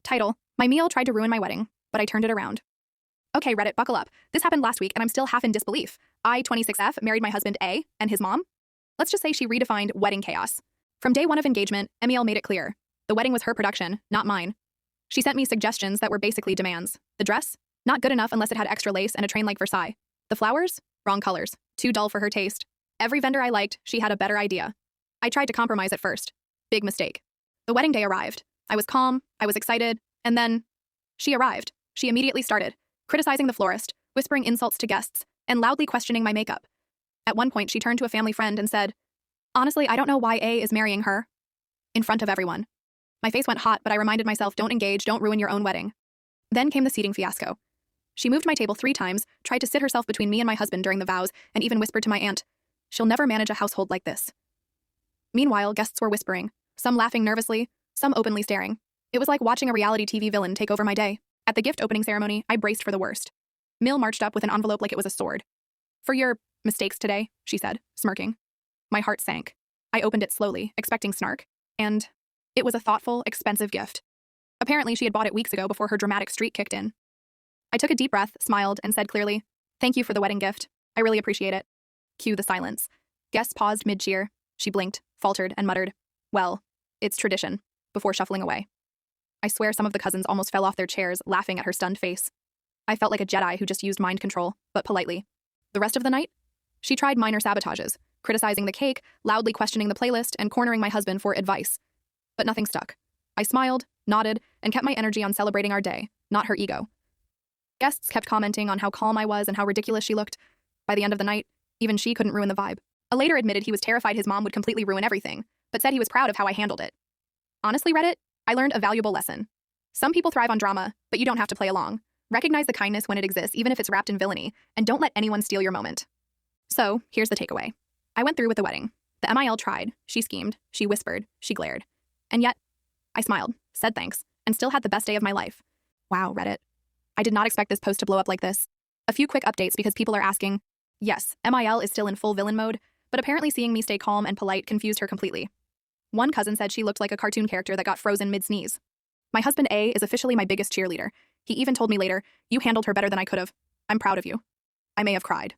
Title: My meal tried to ruin my wedding, but I turned it around. Okay, Reddit, buckle up. This happened last week, and I'm still half in disbelief. I, 26F, married my husband A and his mom. Let's just say she redefined wedding chaos. From day one of engagement, Emiel made it clear. The wedding was her production, not mine. She sent me suggestions that were basically demands. The dress? Not good enough unless it had extra lace and a train like Versailles. The flowers? Wrong colors. Too dull for her taste. Every vendor I liked, she had a better idea. I tried to compromise at first. Big mistake. The wedding day arrived. I was calm, I was excited, and then she arrived. She immediately started, criticizing the florist, whispering insults to guests, and loudly questioning my makeup. At one point, she turned to a family friend and said, "Honestly, I don't know why A is marrying her." In front of everyone. My face went hot, but I reminded myself, don't engage, don't ruin your own wedding. Then came the seating fiasco. She moved my table 3 times, tried to sit herself between me and my husband during the vows, and even whispered to my aunt, "She'll never manage a household like this." Meanwhile, guests were whispering, some laughing nervously, some openly staring. It was like watching a reality TV villain take over my day. At the gift opening ceremony, I braced for the worst. Mill marched up with an envelope like it was a sword. "For your mistakes today," she said, smirking. My heart sank. I opened it slowly, expecting snark, and it was a thoughtful, expensive gift. Apparently, she had bought it weeks ago before her dramatic streak kicked in. I took a deep breath, smiled, and said clearly, "Thank you for the wedding gift. I really appreciate it." Cue the silence. Guests paused mid-cheer. She blinked, faltered, and muttered, "Well, it's tradition," before shuffling away. I swear some of the cousins almost fell off their chairs, laughing at her stunned face. I felt like a Jedi who just used mind control, but politely. The rest of the night? She tried minor sabotages, criticizing the cake, loudly questioning the playlist, and cornering my husband for advice. But nothing stuck. I smiled, nodded, and kept my energy on celebrating our day, not her ego. Guests kept commenting on how calm I was and how ridiculous she looked. By the end of the night, even she couldn't ruin the vibe. A later admitted he was terrified his mom would completely ruin everything, but said he was proud of how I handled it. Honestly, Reddit, I learned a valuable lesson. Some people thrive on drama, but you don't have to play along. Recognize the kindness when it exists, even if it's wrapped in villainy, and don't let anyone steal your moment. So, here's the takeaway. I went through with the wedding. The MIL tried, she schemed, she whispered, she glared. And yet, I smiled, said thanks, and still had the best day of my life. Wow, Reddit. I did not expect this post to blow up like this. A few quick updates because people are asking. Yes, MIL is still in full villain mode, but apparently seeing me stay calm and polite confused her completely. One cousin said she looked like a cartoon character that got frozen mid-sneeze. My husband A is officially my biggest cheerleader. He even told me later, "You handled her better than I could have. I'm proud of you." I may have cried.